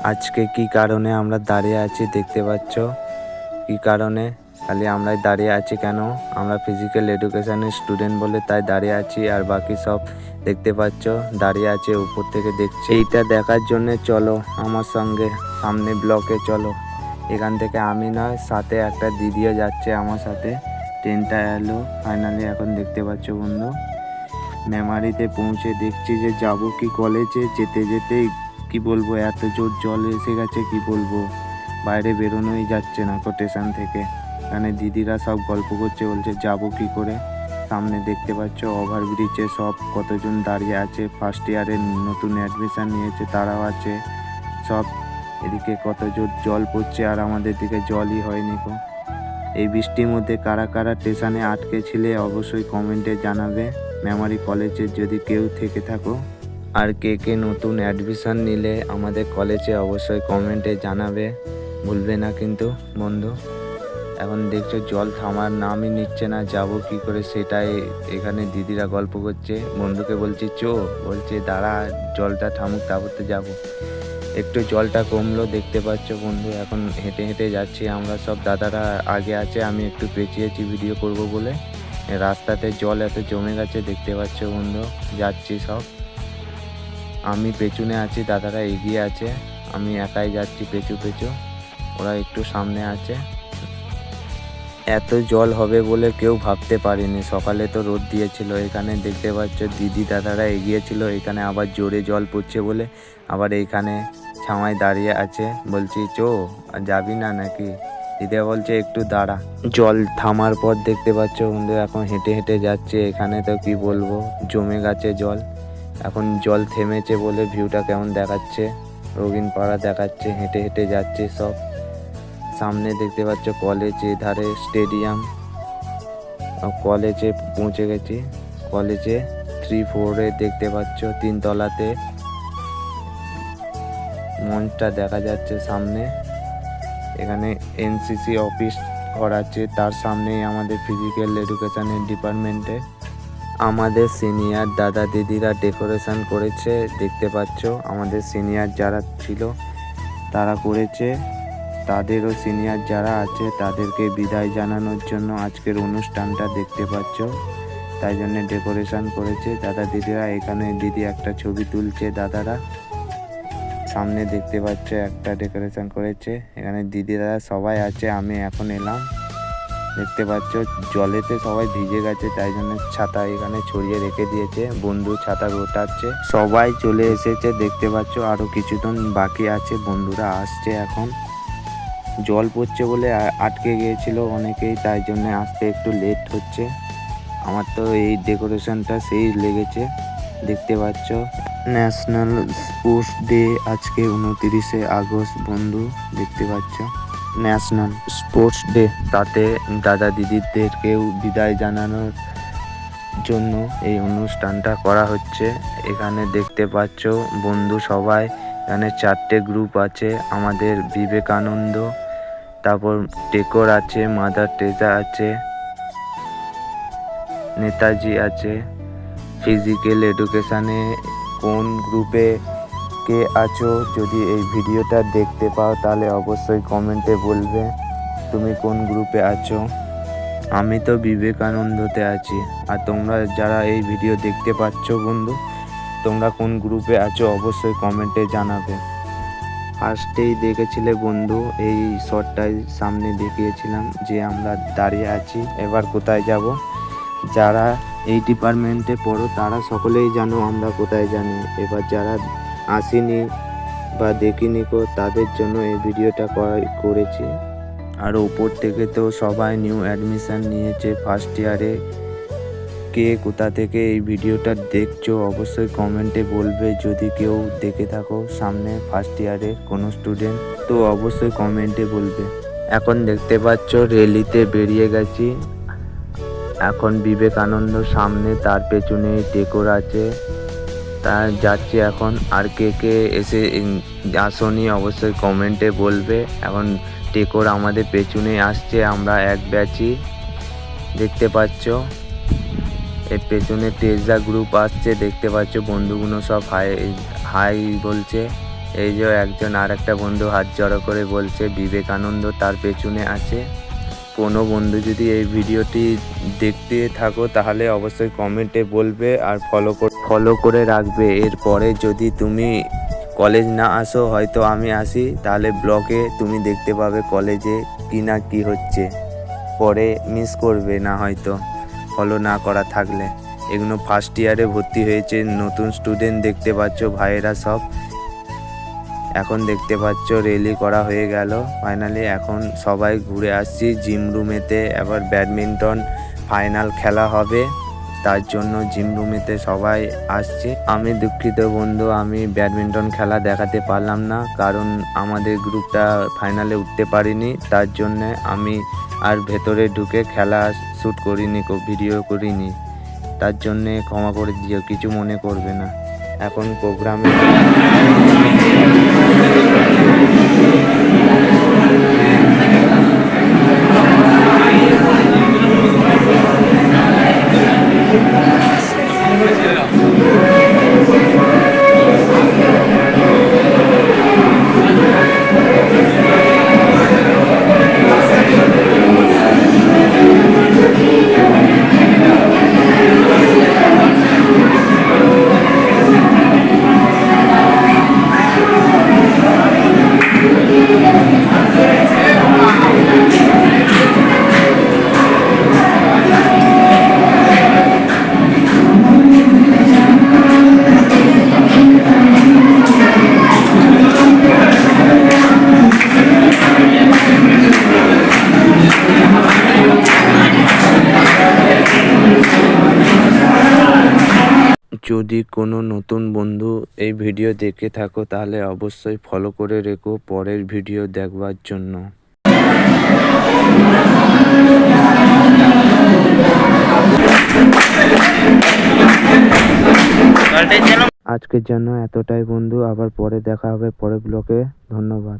আজকে কি কারণে আমরা দাঁড়িয়ে আছি দেখতে পাচ্ছ। কি কারণে খালি আমরাই দাঁড়িয়ে আছি কেন? আমরা ফিজিক্যাল এডুকেশনের স্টুডেন্ট বলে তাই দাঁড়িয়ে আছি, আর বাকি সব দেখতে পাচ্ছ দাঁড়িয়ে আছে উপর থেকে দেখছে। এইটা দেখার জন্য চলো আমার সঙ্গে সামনে ব্লকে চলো। এখান থেকে আমি নয়, সাথে একটা দিদিও যাচ্ছে আমার সাথে। ট্রেনটা এলো ফাইনালি, এখন দেখতে পাচ্ছ বন্ধু। মেমারিতে পৌঁছে দেখছি যে যাব কি কলেজে। যেতে যেতেই কি বলবো, এত জোর জল এসে গেছে কি বলবো, বাইরে বেরোনোই যাচ্ছে না স্টেশন থেকে। এখানে দিদিরা সব গল্প করছে, বলছে যাব কি করে। সামনে দেখতে পাচ্ছ ওভারব্রিজে সব কতজন দাঁড়িয়ে আছে, ফার্স্ট ইয়ারের নতুন অ্যাডমিশন নিয়েছে তারাও আছে সব। এদিকে কত জোর জল পড়ছে, আর আমাদের দিকে জলই হয়নি গো। এই বৃষ্টির মধ্যে কারা কারা স্টেশনে আটকে ছিলে অবশ্যই কমেন্টে জানাবে। মেমারি কলেজে যদি কেউ থেকে থাকো, আর কে কে নতুন অ্যাডমিশন নিলে আমাদের কলেজে অবশ্যই কমেন্টে জানাবে, ভুলবে না কিন্তু বন্ধু। এখন দেখছো জল থামার নামই নিচ্ছে না, যাব কি করে সেটাই এখানে দিদিরা গল্প করছে। বন্ধুকে বলছি চো, বলছে দাঁড়া জলটা থামুক তারপর তো যাবো। একটু জলটা কমলো দেখতে পাচ্ছ বন্ধু। এখন হেঁটে হেঁটে যাচ্ছি আমরা সব, দাদারা আগে আছে, আমি একটু পেঁচিয়েছি ভিডিও করব বলে। রাস্তাতে জল এত জমে গেছে দেখতে পাচ্ছ বন্ধু। যাচ্ছি সব, আমি পেছনে আছি, দাদারা এগিয়ে আছে, আমি একাই যাচ্ছি পেছু পেছু, ওরা একটু সামনে আছে। এত জল হবে বলে কেউ ভাবতে পারিনি। সকালে তো রোদ দিয়েছিল, এখানে দেখতে পাচ্ছ দিদি দাদারা এগিয়েছিল, এখানে আবার জোরে জল পড়ছে বলে আবার এইখানে ছাওয়ায় দাঁড়িয়ে আছে। বলছি চো, যাবি না নাকি? দিদা বলছে একটু দাঁড়া। জল থামার পর দেখতে পাচ্ছ বন্ধু এখন হেঁটে হেঁটে যাচ্ছে। এখানে তো কি বলবো, জমে গেছে জল। এখন জল থেমেছে বলে ভিউটা কেমন দেখাচ্ছে, রঙিন পাড়া দেখাচ্ছে। হেঁটে হেঁটে যাচ্ছে সব। সামনে দেখতে পাচ্ছ কলেজ, ধারে স্টেডিয়াম। কলেজে পৌঁছে গেছি। কলেজে 3-4 দেখতে পাচ্ছ, 3 তলাতে মঞ্চটা দেখা যাচ্ছে সামনে। এখানে এনসিসি অফিস ঘর আছে, তার সামনেই আমাদের ফিজিক্যাল এডুকেশনের ডিপার্টমেন্টে আমাদের সিনিয়র দাদা দিদিরা ডেকোরেশন করেছে দেখতে পাচ্ছ। আমাদের সিনিয়র যারা ছিল তারা করেছে, তাদেরও সিনিয়র যারা আছে তাদেরকে বিদায় জানানোর জন্য আজকের অনুষ্ঠানটা দেখতে পাচ্ছ। তাই জন্য ডেকোরেশন করেছে দাদা দিদিরা। এখানে দিদি একটা ছবি তুলছে, দাদারা সামনে দেখতে পাচ্ছ একটা ডেকোরেশন করেছে। এখানে দিদিরা সবাই আছে, আমি এখন এলাম। দেখতে পাচ্ছ জলেতে সবাই ভিজে গেছে, তাই জন্য ছাতা এখানে ছড়িয়ে রেখে দিয়েছে। বন্ধু ছাতা গোটাচ্ছে, সবাই চলে এসেছে দেখতে পাচ্ছ। আরো কিছুক্ষণ বাকি আছে, বন্ধুরা আসছে এখন। জল পড়ছে বলে আটকে গিয়েছিল অনেকেই, তাই জন্য আসতে একটু লেট হচ্ছে। আমার তো এই ডেকোরেশনটা সেই লেগেছে দেখতে পাচ্ছ। ন্যাশনাল স্পোর্টস ডে আজকে 29শে আগস্ট বন্ধু, দেখতে পাচ্ছ ন্যাশনাল স্পোর্টস ডে। তাতে দাদা দিদিদেরকেও বিদায় জানানোর জন্য এই অনুষ্ঠানটা করা হচ্ছে। এখানে দেখতে পাচ্ছ বন্ধু সবাই, এখানে 4টে গ্রুপ আছে। আমাদের বিবেকানন্দ, তারপর টেকর আছে, মাদার টেরেসা আছে, নেতাজি আছে। ফিজিক্যাল এডুকেশানে কোন গ্রুপে কে আছো, যদি এই ভিডিওটা দেখতে পাও তাহলে অবশ্যই কমেন্টে বলবে তুমি কোন গ্রুপে আছো। আমি তো বিবেকানন্দতে আছি। আর তোমরা যারা এই ভিডিও দেখতে পাচ্ছ বন্ধু, তোমরা কোন গ্রুপে আছো অবশ্যই কমেন্টে জানাবে। ফার্স্টেই দেখেছিলে বন্ধু, এই শর্টটাই সামনে দেখিয়েছিলাম যে আমরা দাঁড়িয়ে আছি। এবার কোথায় যাব, যারা এই ডিপার্টমেন্টে পড়ো তারা সকলেই জানো আমরা কোথায় জানি। এবার যারা আসেনি বা দেখিনি তাদের জন্য এই ভিডিওটা করেছি। আর উপর থেকে তো সবাই নিউ অ্যাডমিশন নিয়েছে ফার্স্ট ইয়ারে। কে কোথা থেকে এই ভিডিওটা দেখছো অবশ্যই কমেন্টে বলবে। যদি কেউ দেখে থাকো সামনে ফার্স্ট ইয়ারে কোনো স্টুডেন্ট, তো অবশ্যই কমেন্টে বলবে। এখন দেখতে পাচ্ছ রেলিতে বেরিয়ে গেছি। এখন বিবেকানন্দ সামনে, তার পেছনে টেকর আছে, তা যাচ্ছি এখন। আর কে কে এসে আসনি অবশ্যই কমেন্টে বলবে। এখন টেকর আমাদের পেছনে আসছে, আমরা এক ব্যাচই দেখতে পাচ্ছ। এর পেছনে টেজা গ্রুপ আসছে দেখতে পাচ্ছ। বন্ধুগুলো সব হাই হাই বলছে। এই যে একজন আর একটা বন্ধু হাত জড়ো করে বলছে বিবেকানন্দ তার পেছনে আছে। কোনো বন্ধু যদি এই ভিডিওটি দেখতে থাকো তাহলে অবশ্যই কমেন্টে বলবে আর ফলো করে রাখবে। এরপরে যদি তুমি কলেজ না আসো, হয়তো আমি আসি, তাহলে ব্লগে তুমি দেখতে পাবে কলেজে কি না কি হচ্ছে। পরে মিস করবে না হয়তো ফলো না করা থাকলে। এগুলো ফার্স্ট ইয়ারে ভর্তি হয়েছে, নতুন স্টুডেন্ট দেখতে পাচ্ছ ভাইয়েরা সব। এখন দেখতে পাচ্ছ রেলি করা হয়ে গেল ফাইনালি। এখন সবাই ঘুরে আসছি জিম রুমেতে। এবার ব্যাডমিন্টন ফাইনাল খেলা হবে, তার জন্য জিম রুমেতে সবাই আসছে। আমি দুঃখিত বন্ধু, আমি ব্যাডমিন্টন খেলা দেখাতে পারলাম না, কারণ আমাদের গ্রুপটা ফাইনালে উঠতে পারিনি। তার জন্য আমি আর ভেতরে ঢুকে খেলা শ্যুট করিনি, ভিডিও করিনি। তার জন্যে ক্ষমা করে দিও, কিছু মনে করবে না। এখন প্রোগ্রামে যদি কোনো নতুন বন্ধু এই ভিডিও দেখে থাকো তাহলে অবশ্যই ফলো করে রেখো পরের ভিডিও দেখবার জন্য। আজকের জন্য এতটাই বন্ধু, আবার পরে দেখা হবে পরের ব্লগে। ধন্যবাদ।